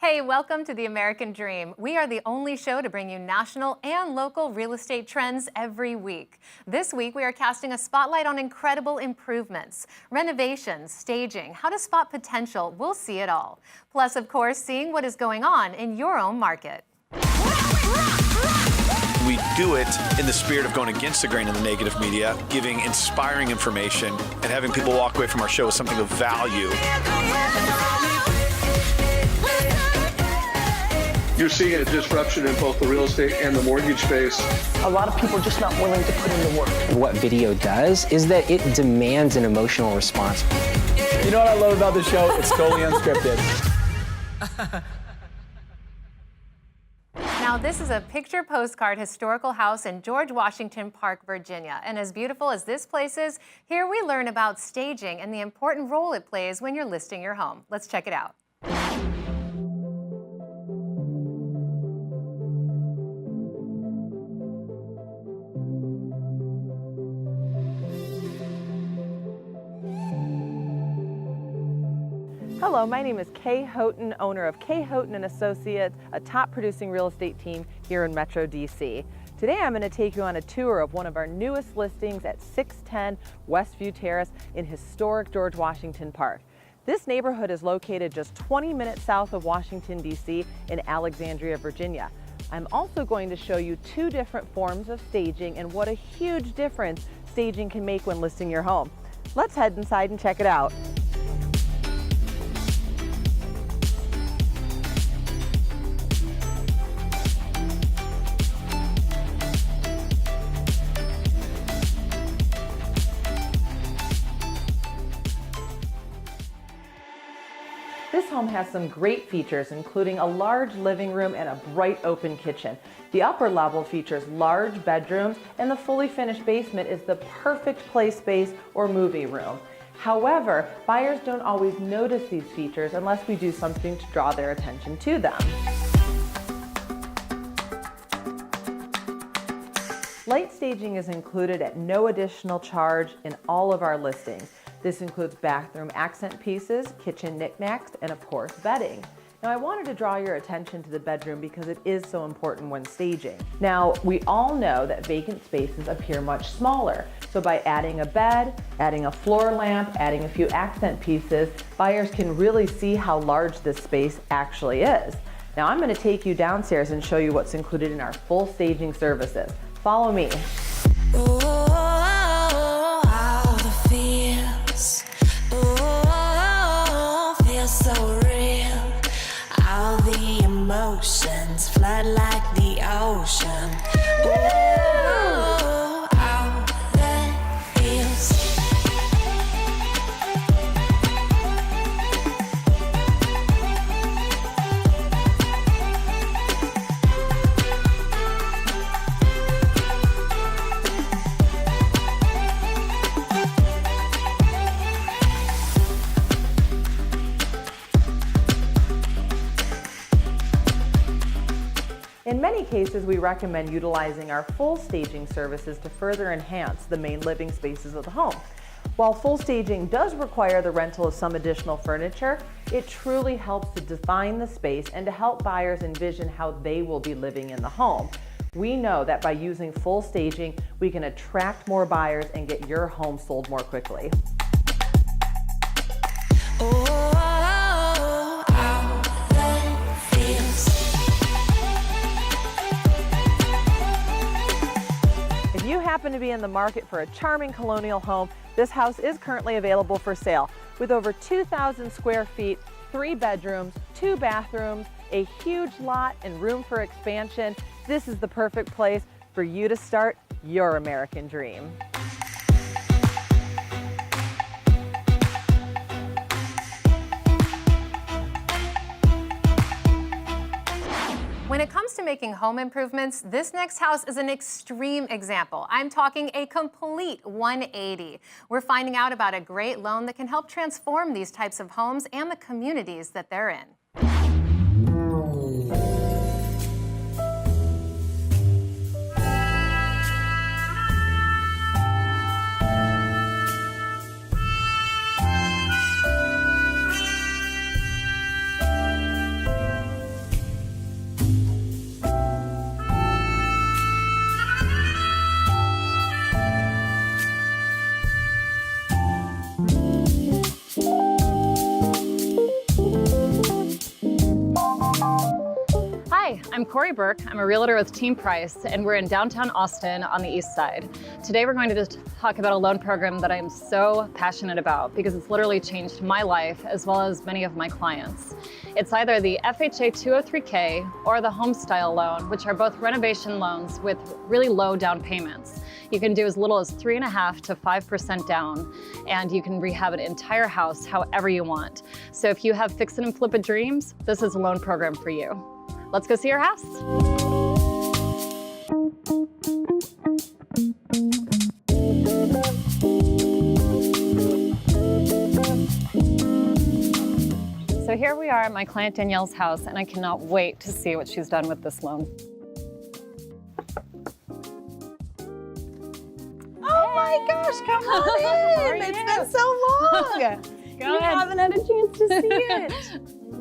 Hey, welcome to the American Dream. We are the only show to bring you national and local real estate trends every week. This week, we are casting a spotlight on incredible improvements, renovations, staging, how to spot potential. We'll see it all. Plus, of course, seeing what is going on in your own market. We do it in the spirit of going against the grain of the negative media, giving inspiring information, and having people walk away from our show with something of value. You're seeing a disruption in both the real estate and the mortgage space. A lot of people are just not willing to put in the work. What video does is that it demands an emotional response. You know what I love about the show? It's totally unscripted. Now, this is a picture postcard historical house in George Washington Park, Virginia. And as beautiful as this place is, here we learn about staging and the important role it plays when you're listing your home. Let's check it out. Hello, my name is Kay Houghton, owner of Kay Houghton & Associates, a top producing real estate team here in Metro DC. Today I'm going to take you on a tour of one of our newest listings at 610 Westview Terrace in historic George Washington Park. This neighborhood is located just 20 minutes south of Washington, DC in Alexandria, Virginia. I'm also going to show you two different forms of staging and what a huge difference staging can make when listing your home. Let's head inside and check it out. This home has some great features, including a large living room and a bright open kitchen. The upper level features large bedrooms, and the fully finished basement is the perfect play space or movie room. However, buyers don't always notice these features unless we do something to draw their attention to them. Light staging is included at no additional charge in all of our listings. This includes bathroom accent pieces, kitchen knickknacks, and of course bedding. Now I wanted to draw your attention to the bedroom because it is so important when staging. Now we all know that vacant spaces appear much smaller. So by adding a bed, adding a floor lamp, adding a few accent pieces, buyers can really see how large this space actually is. Now I'm going to take you downstairs and show you what's included in our full staging services. Follow me. So real, all the emotions flood like the ocean. Ooh, all that feels. In many cases, we recommend utilizing our full staging services to further enhance the main living spaces of the home. While full staging does require the rental of some additional furniture, it truly helps to define the space and to help buyers envision how they will be living in the home. We know that by using full staging, we can attract more buyers and get your home sold more quickly. If you happen to be in the market for a charming colonial home, this house is currently available for sale. With over 2,000 square feet, 3 bedrooms, 2 bathrooms, a huge lot, and room for expansion, this is the perfect place for you to start your American dream. When it comes to making home improvements, this next house is an extreme example. I'm talking a complete 180. We're finding out about a great loan that can help transform these types of homes and the communities that they're in. I'm Corey Burke. I'm a realtor with Team Price, and we're in downtown Austin on the east side. Today we're going to just talk about a loan program that I'm so passionate about because it's literally changed my life as well as many of my clients. It's either the FHA 203K or the Homestyle loan, which are both renovation loans with really low down payments. You can do as little as 3.5% to 5% down, and you can rehab an entire house however you want. So if you have fix it and flip it dreams, this is a loan program for you. Let's go see your house. So here we are at my client Danielle's house, and I cannot wait to see what she's done with this loan. Oh my gosh, come on in. It's been so long. Go ahead. Haven't had a chance to see it.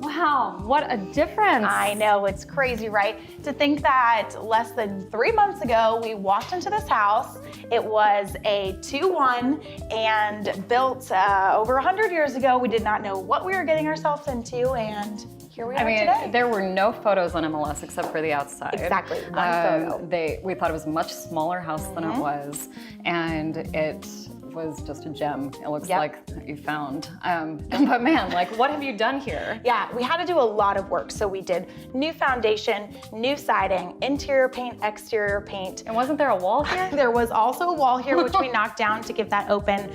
Wow, what a difference. I know, it's crazy, right? To think that less than 3 months ago, we walked into this house. It was a 2-1 and built over 100 years ago. We did not know what we were getting ourselves into, and here we are today. There were no photos on MLS except for the outside. Exactly, one photo. We thought it was a much smaller house than it was, and it was just a gem. It looks like you found. But man, like, what have you done here? Yeah, we had to do a lot of work. So we did new foundation, new siding, interior paint, exterior paint. And wasn't there a wall here? There was also a wall here, which we knocked down to give that open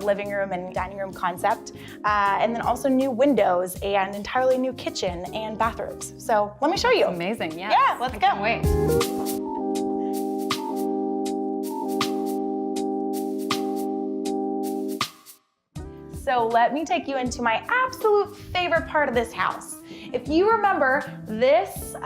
living room and dining room concept. And then also new windows and entirely new kitchen and bathrooms. So let me show you. Amazing, yes. Yeah, let's go. Can't wait. So let me take you into my absolute favorite part of this house. If you remember, this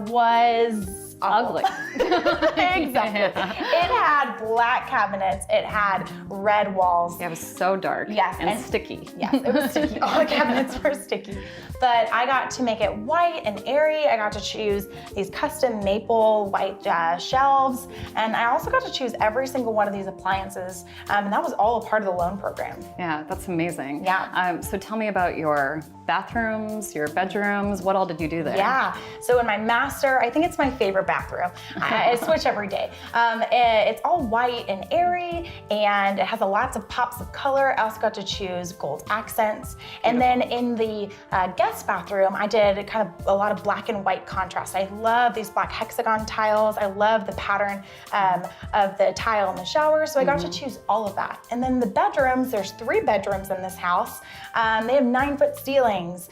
was ugly. Exactly. Yeah. It had black cabinets. It had red walls. Yeah, it was so dark. Yes, and sticky. Yes, it was sticky. All the cabinets were sticky. But I got to make it white and airy. I got to choose these custom maple white shelves. And I also got to choose every single one of these appliances. And that was all a part of the loan program. Yeah, that's amazing. Yeah. So tell me about your bathrooms, your bedrooms. What all did you do there? Yeah, so in my master, I think it's my favorite bathroom. I switch every day. It's all white and airy, and it has lots of pops of color. I also got to choose gold accents. And then in the guest bathroom, I did kind of a lot of black and white contrast. I love these black hexagon tiles. I love the pattern of the tile in the shower, so I got to choose all of that. And then the bedrooms, there's 3 bedrooms in this house. They have 9-foot ceilings,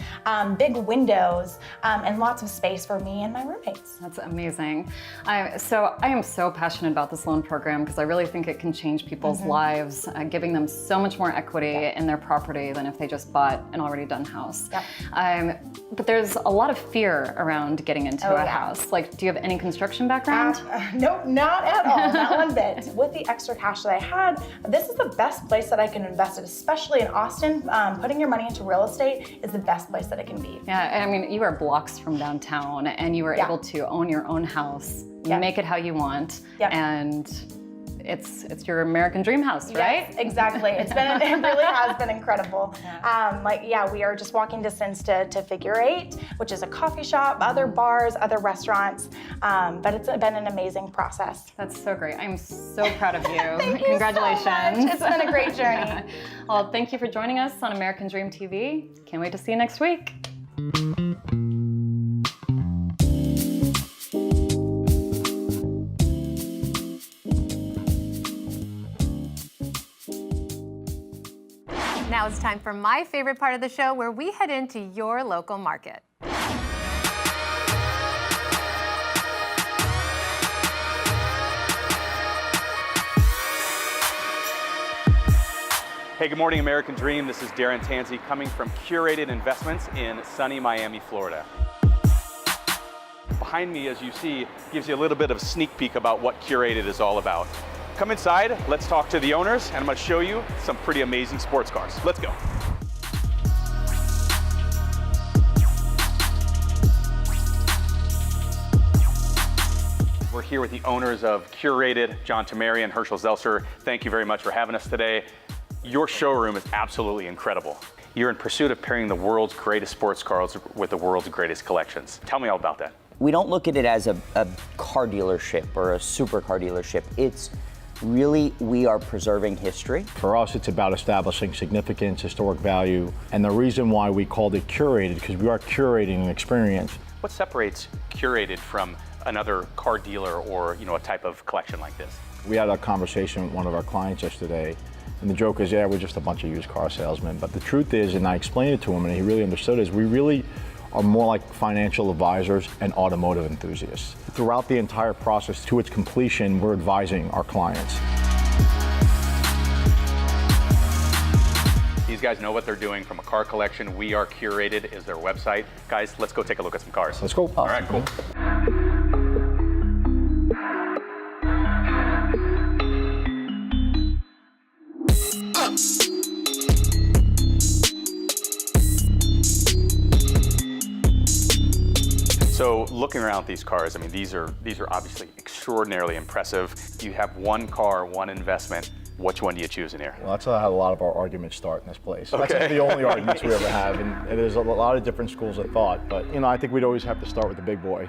big windows, and lots of space for me and my roommates. That's amazing. So I am so passionate about this loan program because I really think it can change people's lives, giving them so much more equity in their property than if they just bought an already done house. But there's a lot of fear around getting into a house. Like, do you have any construction background? Nope, not at all, not one bit. With the extra cash that I had, this is the best place that I can invest it, especially in Austin. Putting your money into real estate is the best place that it can be. Yeah, I mean, you are blocks from downtown and you were able to own your own house. You make it how you want, and it's your American dream house, right? Yes, exactly. It really has been incredible. We are just walking distance to Figure 8, which is a coffee shop, other bars, other restaurants, but it's been an amazing process. That's so great. I'm so proud of you. Thank Congratulations. You so much. It's been a great journey. Well, thank you for joining us on American Dream TV. Can't wait to see you next week. Now it's time for my favorite part of the show where we head into your local market. Hey, good morning, American Dream. This is Darren Tansey coming from Curated Investments in sunny Miami, Florida. Behind me, as you see, gives you a little bit of a sneak peek about what Curated is all about. Come inside, let's talk to the owners, and I'm going to show you some pretty amazing sports cars. Let's go. We're here with the owners of Curated, John Tamari and Herschel Zelser. Thank you very much for having us today. Your showroom is absolutely incredible. You're in pursuit of pairing the world's greatest sports cars with the world's greatest collections. Tell me all about that. We don't look at it as a car dealership or a supercar dealership. It's really, we are preserving history. For us, it's about establishing significance, historic value, and the reason why we called it curated, because we are curating an experience. What separates Curated from another car dealer or a type of collection like this? We had a conversation with one of our clients yesterday, and the joke is, yeah, we're just a bunch of used car salesmen. But the truth is, and I explained it to him and he really understood, is we really are more like financial advisors and automotive enthusiasts. Throughout the entire process to its completion, we're advising our clients. These guys know what they're doing from a car collection. We Are Curated is their website. Guys, let's go take a look at some cars. Let's go. All right, cool. So looking around at these cars, I mean, these are obviously extraordinarily impressive. You have one car, one investment. Which one do you choose in here? Well, that's how a lot of our arguments start in this place. Okay. That's the only arguments we ever have, and there's a lot of different schools of thought, but I think we'd always have to start with the big boy.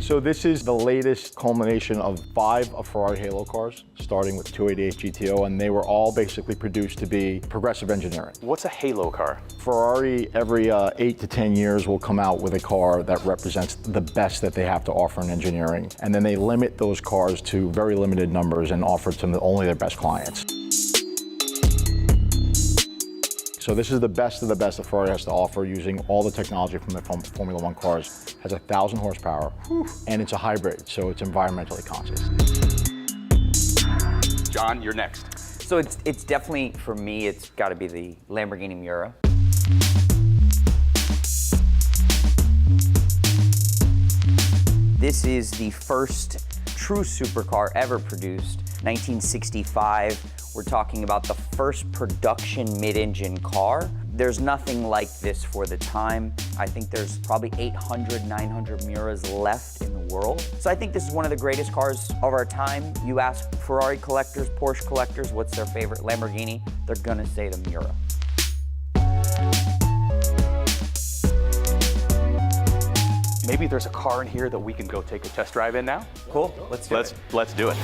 So this is the latest culmination of 5 of Ferrari Halo cars, starting with 288 GTO, and they were all basically produced to be progressive engineering. What's a Halo car? Ferrari, every 8 to 10 years, will come out with a car that represents the best that they have to offer in engineering. And then they limit those cars to very limited numbers and offer to only their best clients. So this is the best of the best that Ferrari has to offer, using all the technology from the Formula One cars. Has 1,000 horsepower, and it's a hybrid, so it's environmentally conscious. John, you're next. So it's definitely, for me, it's got to be the Lamborghini Miura. This is the first true supercar ever produced, 1965. We're talking about the first production mid-engine car. There's nothing like this for the time. I think there's probably 800, 900 Miuras left in the world. So I think this is one of the greatest cars of our time. You ask Ferrari collectors, Porsche collectors, what's their favorite Lamborghini? They're gonna say the Miura. Maybe there's a car in here that we can go take a test drive in now? Cool, let's do it. Let's do it.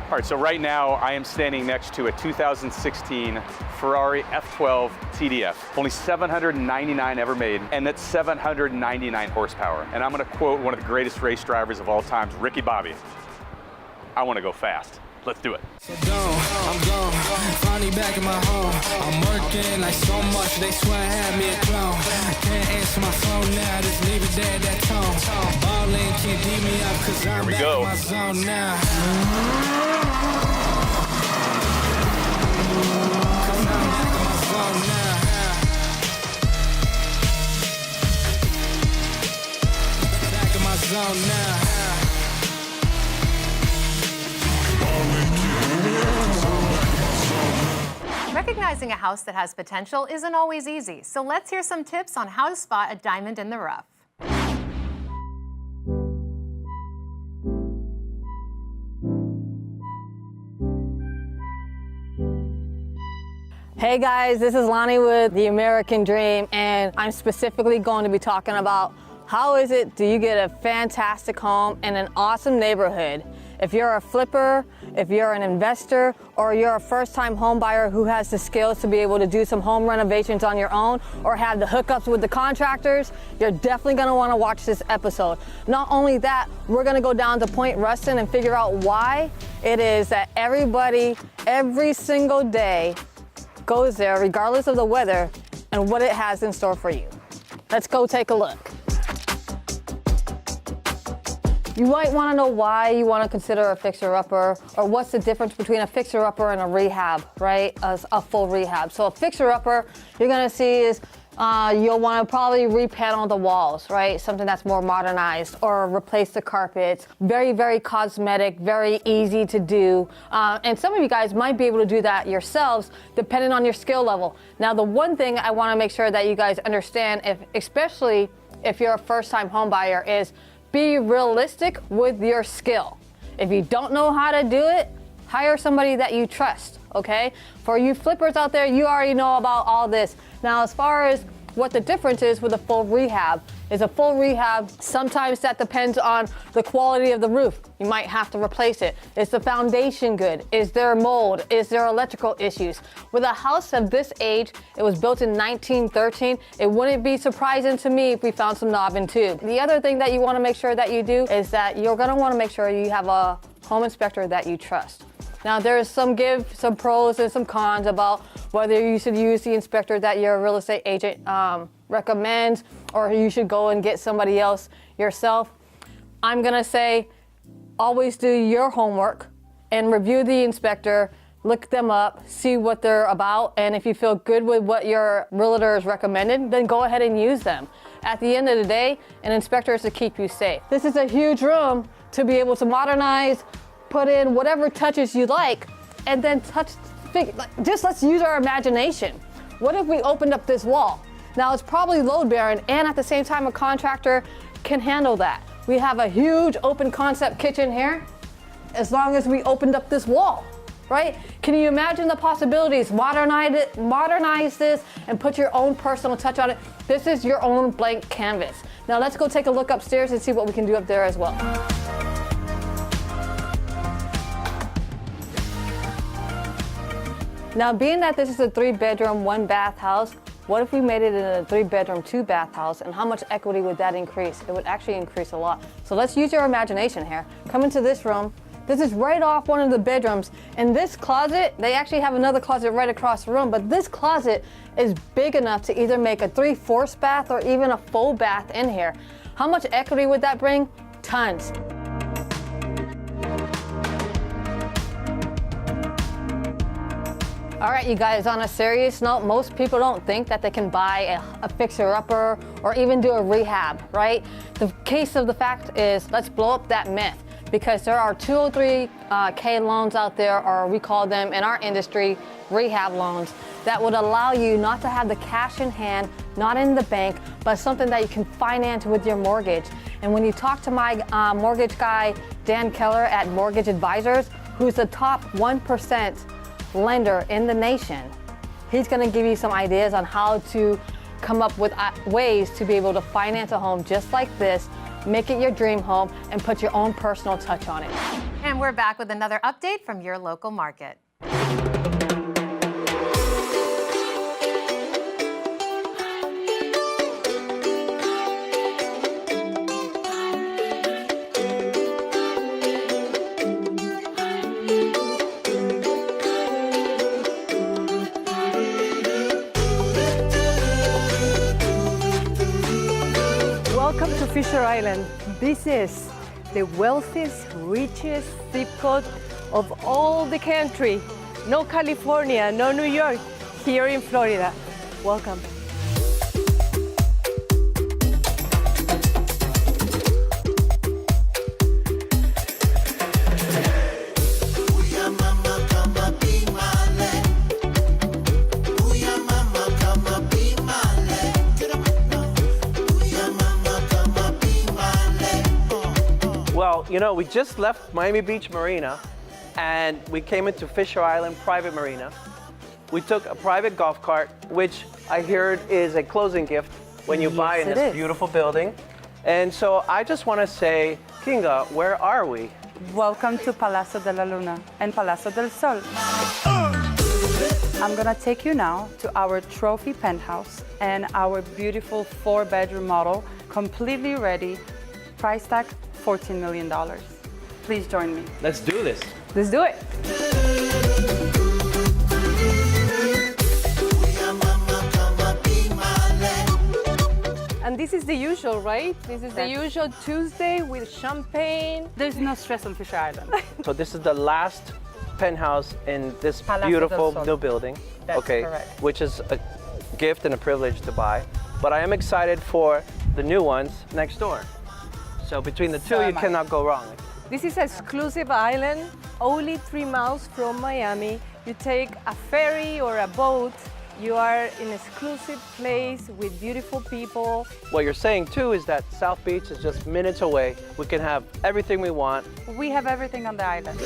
All right, so right now I am standing next to a 2016 Ferrari F12 TDF. Only 799 ever made, and that's 799 horsepower. And I'm gonna quote one of the greatest race drivers of all time, Ricky Bobby. I wanna go fast. Let's do it. I'm gone, finally back in my home. I'm working like so much, they swear I had me a clone. Can't answer my phone now, just leave it there, that tone. Ballin' can't beat me up, cause I'm back in my zone now. Cause I'm back in my zone now. Back in my zone now. Recognizing a house that has potential isn't always easy, so let's hear some tips on how to spot a diamond in the rough. Hey guys, this is Lonnie with The American Dream, and I'm specifically going to be talking about how is it do you get a fantastic home in an awesome neighborhood. If you're a flipper, if you're an investor, or you're a first-time home buyer who has the skills to be able to do some home renovations on your own or have the hookups with the contractors, you're definitely gonna wanna watch this episode. Not only that, we're gonna go down to Point Ruston and figure out why it is that everybody, every single day, goes there regardless of the weather and what it has in store for you. Let's go take a look. You might want to know why you want to consider a fixer-upper, or what's the difference between a fixer-upper and a rehab, right? A full rehab. So a fixer-upper, you're going to see is You'll want to probably repanel the walls, right? Something that's more modernized, or replace the carpets. Very, very cosmetic, very easy to do. And some of you guys might be able to do that yourselves, depending on your skill level. Now, the one thing I want to make sure that you guys understand, especially if you're a first-time home buyer, is be realistic with your skill. If you don't know how to do it, hire somebody that you trust, okay? For you flippers out there, you already know about all this. Now, as far as what the difference is with a full rehab, sometimes that depends on the quality of the roof. You might have to replace it. Is the foundation good? Is there mold? Is there electrical issues? With a house of this age, it was built in 1913, it wouldn't be surprising to me if we found some knob and tube. The other thing that you want to make sure that you do is that you're going to want to make sure you have a home inspector that you trust. Now, there's some pros and some cons about whether you should use the inspector that your real estate agent recommends, or you should go and get somebody else yourself. I'm gonna say, always do your homework and review the inspector, look them up, see what they're about, and if you feel good with what your realtor has recommended, then go ahead and use them. At the end of the day, an inspector is to keep you safe. This is a huge room to be able to modernize, put in whatever touches you like, and then just let's use our imagination. What if we opened up this wall? Now, it's probably load bearing, and at the same time, a contractor can handle that. We have a huge open concept kitchen here, as long as we opened up this wall, right? Can you imagine the possibilities? Modernize this and put your own personal touch on it. This is your own blank canvas. Now let's go take a look upstairs and see what we can do up there as well. Now, being that this is a 3-bedroom, 1-bath house, what if we made it in a 3-bedroom, 2-bath house, and how much equity would that increase? It would actually increase a lot. So let's use your imagination here. Come into this room. This is right off one of the bedrooms. And this closet, they actually have another closet right across the room, but this closet is big enough to either make a 3/4 bath or even a full bath in here. How much equity would that bring? Tons. All right, you guys, on a serious note, most people don't think that they can buy a fixer-upper or even do a rehab, right? The case of the fact is, let's blow up that myth, because there are 203K loans out there, or we call them in our industry rehab loans, that would allow you not to have the cash in hand, not in the bank, but something that you can finance with your mortgage. And when you talk to my mortgage guy, Dan Keller at Mortgage Advisors, who's the top 1% lender in the nation, he's going to give you some ideas on how to come up with ways to be able to finance a home just like this, make it your dream home, and put your own personal touch on it. And we're back with another update from your local market. Welcome to Fisher Island. This is the wealthiest, richest zip code of all the country. No California, no New York, here in Florida. Welcome. Well, you know, we just left Miami Beach Marina and we came into Fisher Island Private Marina. We took a private golf cart, which I heard is a closing gift when you buy in this beautiful building. And so I just want to say, Kinga, where are we? Welcome to Palazzo de la Luna and Palazzo del Sol. I'm gonna take you now to our trophy penthouse and our beautiful 4-bedroom model, completely ready, price tag $14 million. Please join me. Let's do this. Let's do it. And this is the usual, right? This is the usual Tuesday with champagne. There's no stress on Fisher Island. So this is the last penthouse in this Palazzo beautiful del Sol. new building. That's okay, correct. which is gift and a privilege to buy, but I am excited for the new ones next door. So between the two, you cannot go wrong. This is an exclusive island, only 3 miles from Miami. You take a ferry or a boat, you are in an exclusive place with beautiful people. What you're saying too is that South Beach is just minutes away. We can have everything we want. We have everything on the island.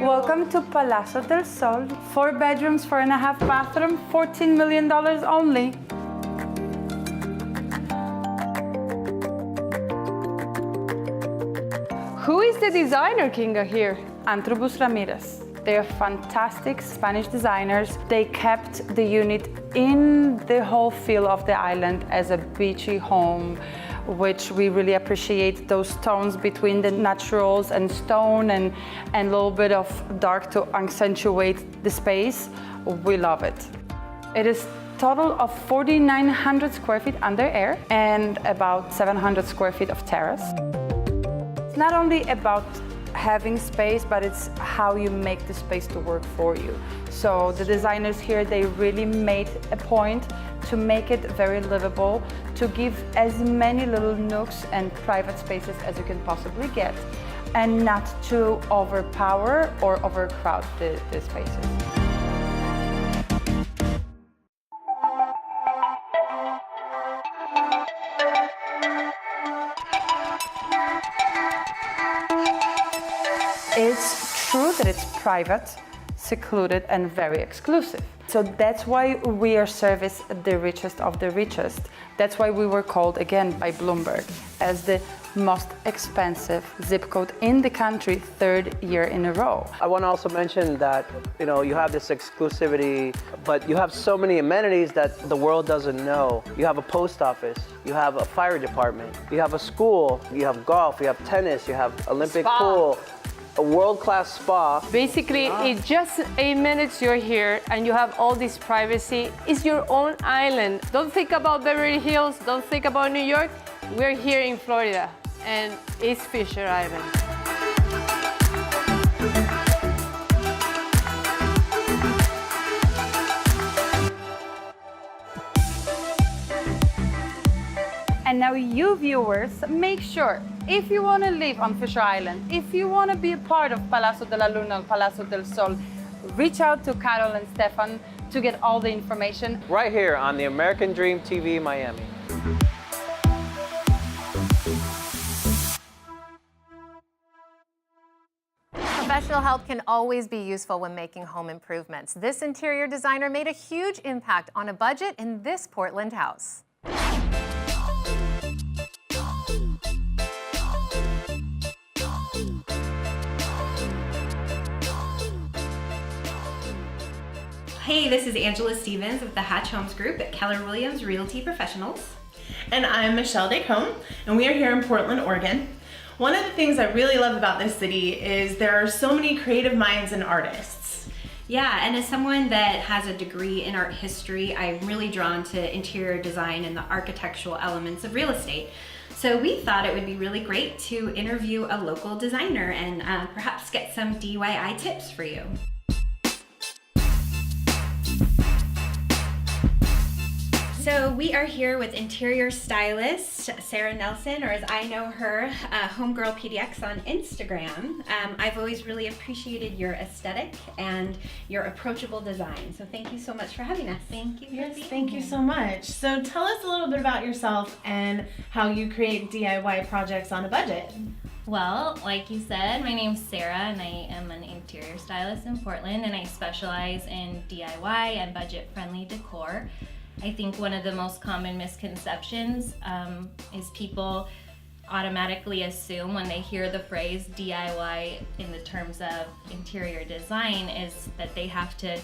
Welcome to Palazzo del Sol. 4 bedrooms, 4.5 bathroom, $14 million only. Who is the designer king here? Antrobus Ramirez. They are fantastic Spanish designers. They kept the unit in the whole feel of the island as a beachy home, which we really appreciate those tones between the naturals and stone and a little bit of dark to accentuate the space. We love it. It is total of 4,900 square feet under air and about 700 square feet of terrace. It's not only about having space, but it's how you make the space to work for you. So the designers here, they really made a point to make it very livable, to give as many little nooks and private spaces as you can possibly get, and not to overpower or overcrowd the spaces. It's true that it's private, secluded, and very exclusive. So that's why we are serviced the richest of the richest. That's why we were called, again, by Bloomberg as the most expensive zip code in the country, 3rd year in a row. I want to also mention that, you have this exclusivity, but you have so many amenities that the world doesn't know. You have a post office, you have a fire department, you have a school, you have golf, you have tennis, you have Olympic pool, a world-class spa. Basically, in just 8 minutes you're here and you have all this privacy. It's your own island. Don't think about Beverly Hills, don't think about New York. We're here in Florida and it's Fisher Island. And now you viewers, make sure, if you want to live on Fisher Island, if you want to be a part of Palazzo de la Luna and Palazzo del Sol, reach out to Carol and Stephan to get all the information. Right here on the American Dream TV Miami. Professional help can always be useful when making home improvements. This interior designer made a huge impact on a budget in this Portland house. Hey, this is Angela Stevens with the Hatch Homes Group at Keller Williams Realty Professionals. And I'm Michelle Descombe, and we are here in Portland, Oregon. One of the things I really love about this city is there are so many creative minds and artists. Yeah, and as someone that has a degree in art history, I'm really drawn to interior design and the architectural elements of real estate. So we thought it would be really great to interview a local designer and perhaps get some DIY tips for you. So we are here with interior stylist Sarah Nelson, or as I know her, Homegirl PDX on Instagram. I've always really appreciated your aesthetic and your approachable design. So thank you so much for having us. Thank you. Yes, thank you so much. So tell us a little bit about yourself and how you create DIY projects on a budget. Well, like you said, my name's Sarah and I am an interior stylist in Portland, and I specialize in DIY and budget-friendly decor. I think one of the most common misconceptions is people automatically assume when they hear the phrase DIY in the terms of interior design is that they have to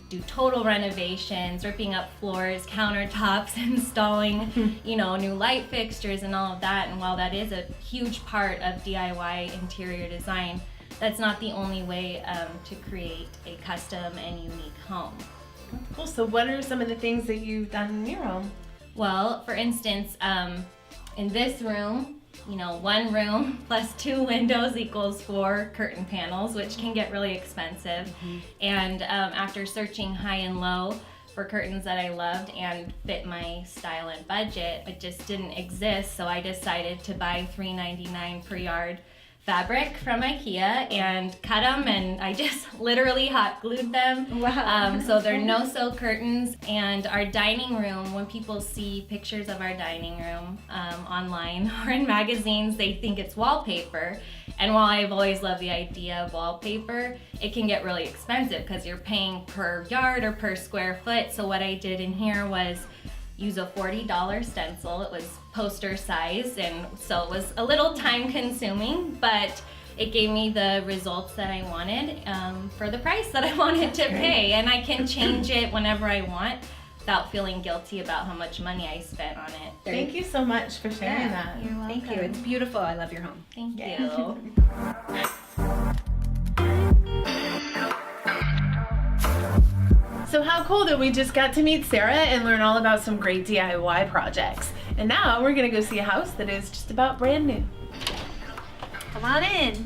do total renovations, ripping up floors, countertops, installing, new light fixtures and all of that. And while that is a huge part of DIY interior design, that's not the only way to create a custom and unique home. Cool. So what are some of the things that you've done in your home? Well, for instance, in this room, you know, one room plus 2 windows equals 4 curtain panels, which can get really expensive. And after searching high and low for curtains that I loved and fit my style and budget, it just didn't exist. So I decided to buy $3.99 per yard fabric from IKEA and cut them, and I just literally hot glued them. Wow. So they're no-sew curtains. And our dining room, when people see pictures of our dining room online or in magazines, they think it's wallpaper. And while I've always loved the idea of wallpaper, it can get really expensive because you're paying per yard or per square foot. So what I did in here was use a $40 stencil. It was poster size, and so it was a little time consuming, but it gave me the results that I wanted for the price that I wanted to pay. And I can change it whenever I want without feeling guilty about how much money I spent on it. Thank you so much for sharing that. You're welcome. Thank you. It's beautiful. I love your home. Thank you. So how cool that we just got to meet Sarah and learn all about some great DIY projects. And now we're gonna go see a house that is just about brand new. Come on in.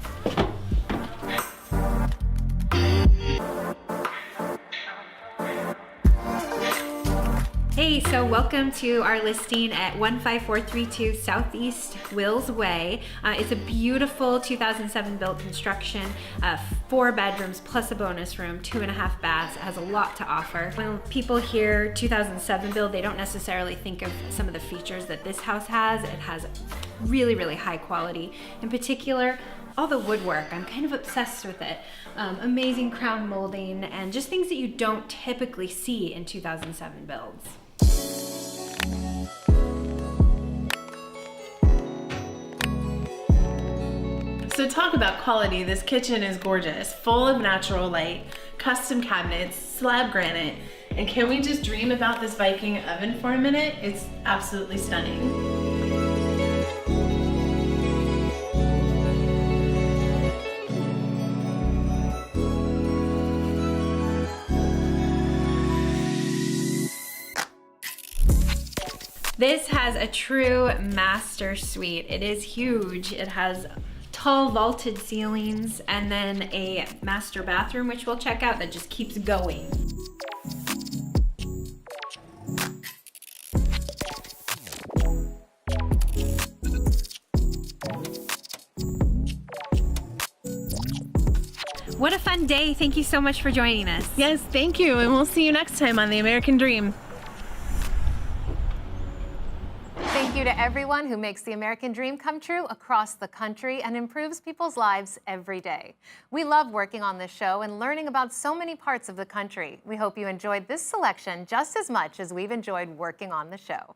Hey, so welcome to our listing at 15432 Southeast Wills Way. It's a beautiful 2007 built construction, 4 bedrooms plus a bonus room, 2.5 baths. It has a lot to offer. When people hear 2007 build, they don't necessarily think of some of the features that this house has. It has really, really high quality. In particular, all the woodwork, I'm kind of obsessed with it. Amazing crown molding and just things that you don't typically see in 2007 builds. So talk about quality. This kitchen is gorgeous, full of natural light, custom cabinets, slab granite. And can we just dream about this Viking oven for a minute? It's absolutely stunning. This has a true master suite. It is huge. It has tall vaulted ceilings and then a master bathroom, which we'll check out, that just keeps going. What a fun day. Thank you so much for joining us. Yes, thank you. And we'll see you next time on The American Dream. Thank you to everyone who makes the American dream come true across the country and improves people's lives every day. We love working on this show and learning about so many parts of the country. We hope you enjoyed this selection just as much as we've enjoyed working on the show.